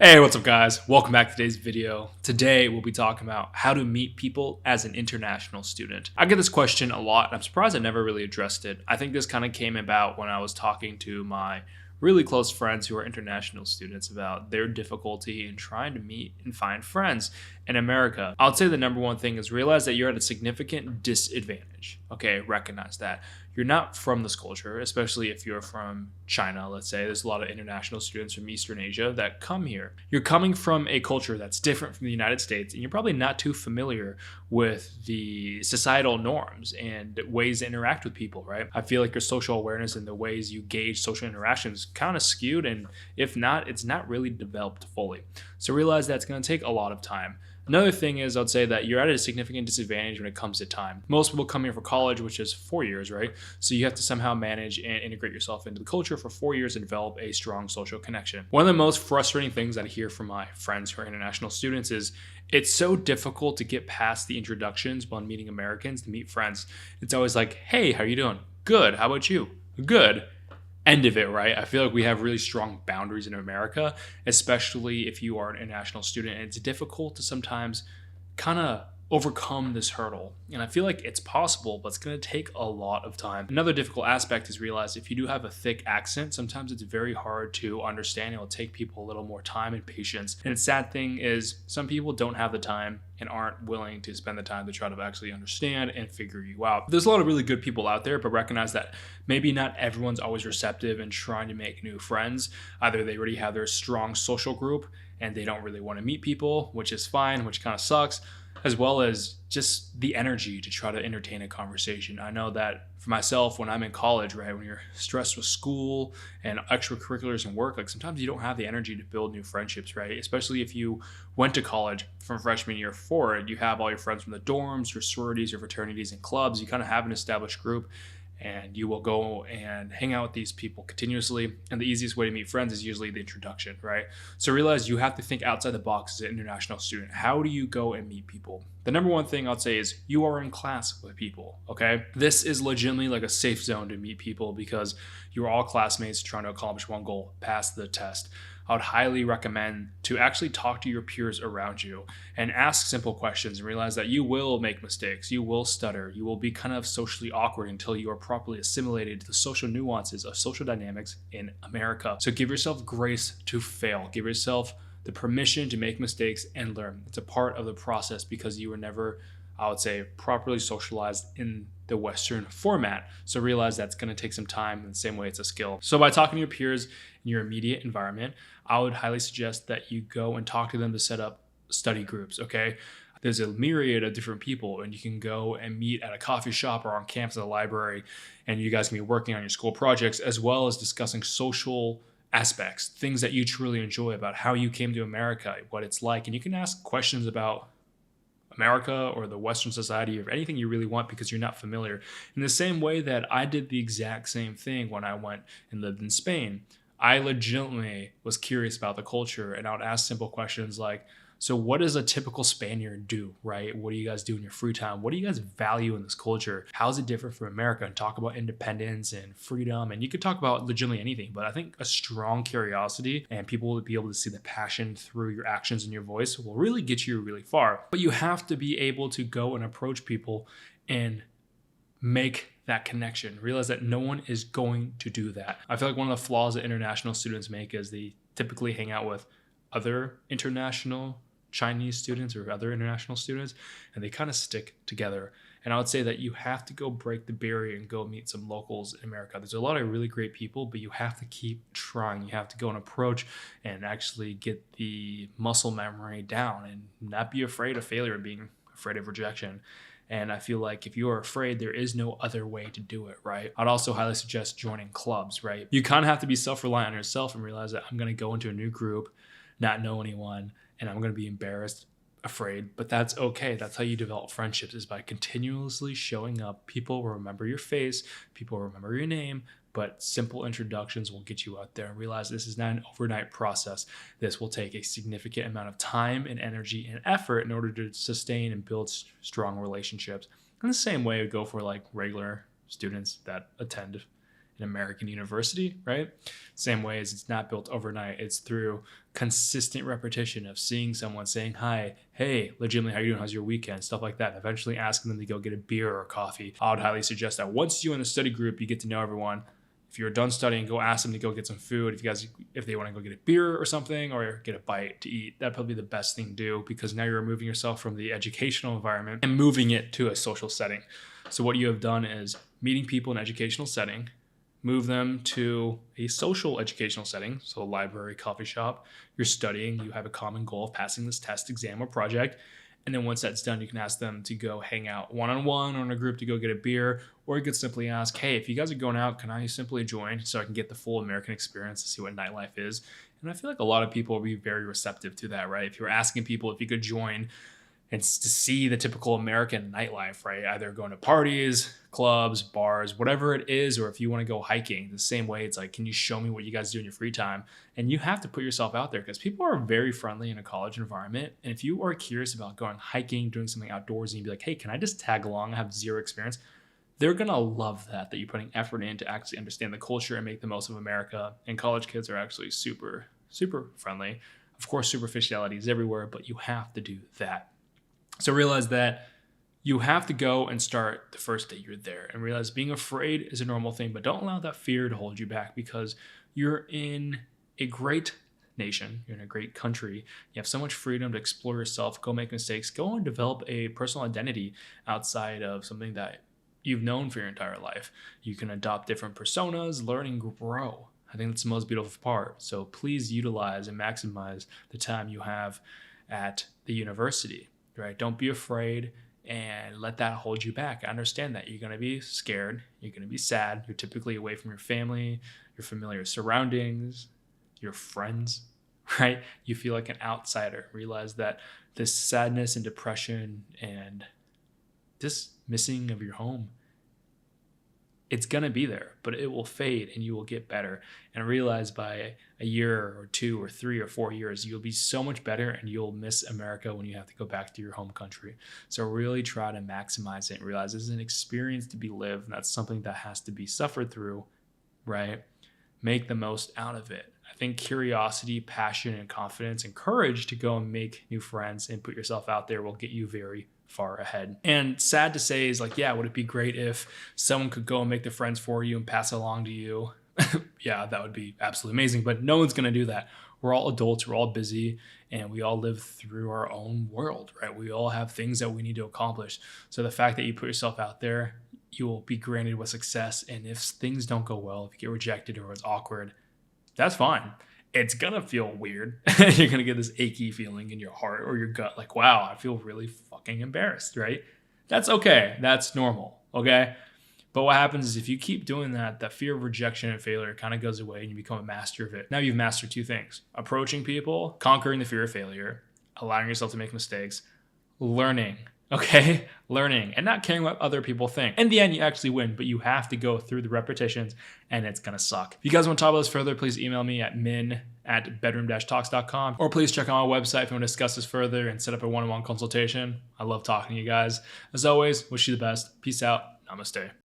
Hey, what's up guys? Welcome back to today's video. Today we'll be talking about how to meet people as an international student. I get this question a lot and I'm surprised I never really addressed it. I think this kind of came about when I was talking to my really close friends who are international students about their difficulty in trying to meet and find friends in America. I would say the number one thing is realize that you're at a significant disadvantage. Okay, recognize that. You're not from this culture, especially if you're from China, let's say. There's a lot of international students from Eastern Asia that come here. You're coming from a culture that's different from the United States, and you're probably not too familiar with the societal norms and ways to interact with people, right? I feel like your social awareness and the ways you gauge social interactions kind of skewed, and if not, it's not really developed fully. So realize that's going to take a lot of time. Another thing is, I'd say that you're at a significant disadvantage when it comes to time. Most people come here for college, which is 4 years, right? So you have to somehow manage and integrate yourself into the culture for 4 years and develop a strong social connection. One of the most frustrating things that I hear from my friends who are international students is it's so difficult to get past the introductions when meeting Americans to meet friends. It's always like, hey, how you doing? Good. How about you? Good. End of it, right? I feel like we have really strong boundaries in America, especially if you are an international student. And it's difficult to sometimes kind of overcome this hurdle. And I feel like it's possible, but it's going to take a lot of time. Another difficult aspect is realize if you do have a thick accent, sometimes it's very hard to understand. It'll take people a little more time and patience. And the sad thing is some people don't have the time and aren't willing to spend the time to try to actually understand and figure you out. There's a lot of really good people out there, but recognize that maybe not everyone's always receptive and trying to make new friends. Either they already have their strong social group and they don't really want to meet people, which is fine, which kind of sucks, as well as just the energy to try to entertain a conversation. I know that for myself, when I'm in college, right, when you're stressed with school and extracurriculars and work, like sometimes you don't have the energy to build new friendships, right? Especially if you went to college from freshman year forward, you have all your friends from the dorms, your sororities, your fraternities and clubs, you kind of have an established group and you will go and hang out with these people continuously. And the easiest way to meet friends is usually the introduction, right? So realize you have to think outside the box as an international student. How do you go and meet people? The number one thing I'd say is you are in class with people, okay? This is legitimately like a safe zone to meet people because you're all classmates trying to accomplish one goal, pass the test. I would highly recommend to actually talk to your peers around you and ask simple questions and realize that you will make mistakes, you will stutter, you will be kind of socially awkward until you are properly assimilated to the social nuances of social dynamics in America. So give yourself grace to fail. Give yourself the permission to make mistakes and learn. It's a part of the process because you were never, I would say, properly socialized in the Western format. So realize that's going to take some time in the same way it's a skill. So by talking to your peers in your immediate environment, I would highly suggest that you go and talk to them to set up study groups, okay? There's a myriad of different people and you can go and meet at a coffee shop or on campus at a library and you guys can be working on your school projects as well as discussing social aspects, things that you truly enjoy about how you came to America, what it's like. And you can ask questions about America or the Western society or anything you really want because you're not familiar. In the same way that I did the exact same thing when I went and lived in Spain. I legitimately was curious about the culture and I would ask simple questions like, so what does a typical Spaniard do, right? What do you guys do in your free time? What do you guys value in this culture? How is it different from America? And talk about independence and freedom. And you could talk about legitimately anything, but I think a strong curiosity and people will be able to see the passion through your actions and your voice will really get you really far. But you have to be able to go and approach people and make that connection. Realize that no one is going to do that. I feel like one of the flaws that international students make is they typically hang out with other international Chinese students or other international students, and they kind of stick together. And I would say that you have to go break the barrier and go meet some locals in America. There's a lot of really great people, but you have to keep trying. You have to go and approach and actually get the muscle memory down and not be afraid of failure and being afraid of rejection. And I feel like if you are afraid, there is no other way to do it, right? I'd also highly suggest joining clubs, right? You kind of have to be self-reliant on yourself and realize that I'm going to go into a new group, not know anyone, and I'm going to be embarrassed, afraid, but that's okay. That's how you develop friendships is by continuously showing up. People will remember your face, people will remember your name, but simple introductions will get you out there and realize this is not an overnight process. This will take a significant amount of time and energy and effort in order to sustain and build strong relationships. In the same way, it would go for like regular students that attend an American university, right? Same way as it's not built overnight. It's through consistent repetition of seeing someone, saying hi, hey, legitimately, how you doing? How's your weekend? Stuff like that. Eventually asking them to go get a beer or coffee. I would highly suggest that once you're in the study group, you get to know everyone. If you're done studying, go ask them to go get some food. If they want to go get a beer or something, or get a bite to eat, that'd probably be the best thing to do, because now you're removing yourself from the educational environment and moving it to a social setting. So what you have done is meeting people in an educational setting, move them to a social educational setting. So a library, coffee shop, you're studying, you have a common goal of passing this test, exam, or project. And then once that's done, you can ask them to go hang out one-on-one or in a group to go get a beer, or you could simply ask, hey, if you guys are going out, can I simply join so I can get the full American experience to see what nightlife is? And I feel like a lot of people will be very receptive to that, right? If you're asking people if you could join and to see the typical American nightlife, right? Either going to parties, clubs, bars, whatever it is, or if you want to go hiking, the same way, it's like, can you show me what you guys do in your free time? And you have to put yourself out there, because people are very friendly in a college environment. And if you are curious about going hiking, doing something outdoors, and you be like, hey, can I just tag along? I have zero experience. They're going to love that you're putting effort in to actually understand the culture and make the most of America. And college kids are actually super, super friendly. Of course, superficiality is everywhere, but you have to do that. So realize that you have to go and start the first day you're there, and realize being afraid is a normal thing, but don't allow that fear to hold you back, because you're in a great nation. You're in a great country. You have so much freedom to explore yourself, go make mistakes, go and develop a personal identity outside of something that you've known for your entire life. You can adopt different personas, learn and grow. I think that's the most beautiful part. So please utilize and maximize the time you have at the university. Right? Don't be afraid and let that hold you back. I understand that you're going to be scared. You're going to be sad. You're typically away from your family, your familiar surroundings, your friends, right? You feel like an outsider. Realize that this sadness and depression and this missing of your home, it's going to be there, but it will fade and you will get better. And realize by a year or 2 or 3 or 4 years, you'll be so much better and you'll miss America when you have to go back to your home country. So really try to maximize it and realize this is an experience to be lived. And that's something that has to be suffered through, right? Make the most out of it. I think curiosity, passion, and confidence and courage to go and make new friends and put yourself out there will get you very far ahead. And sad to say is like, yeah, would it be great if someone could go and make the friends for you and pass it along to you? Yeah, that would be absolutely amazing, but no one's going to do that. We're all adults, we're all busy, and we all live through our own world, right? We all have things that we need to accomplish. So the fact that you put yourself out there, you will be granted with success. And if things don't go well, if you get rejected or it's awkward, that's fine. It's going to feel weird. You're going to get this achy feeling in your heart or your gut, like, wow, I feel really fucking embarrassed, right? That's okay. That's normal, okay? But what happens is if you keep doing that, that fear of rejection and failure kind of goes away and you become a master of it. Now you've mastered 2 things: approaching people, conquering the fear of failure, allowing yourself to make mistakes, learning, okay? Learning and not caring what other people think. In the end, you actually win, but you have to go through the repetitions and it's going to suck. If you guys want to talk about this further, please email me at min@bedroom-talks.com, or please check out my website if you want to discuss this further and set up a one-on-one consultation. I love talking to you guys. As always, wish you the best. Peace out. Namaste.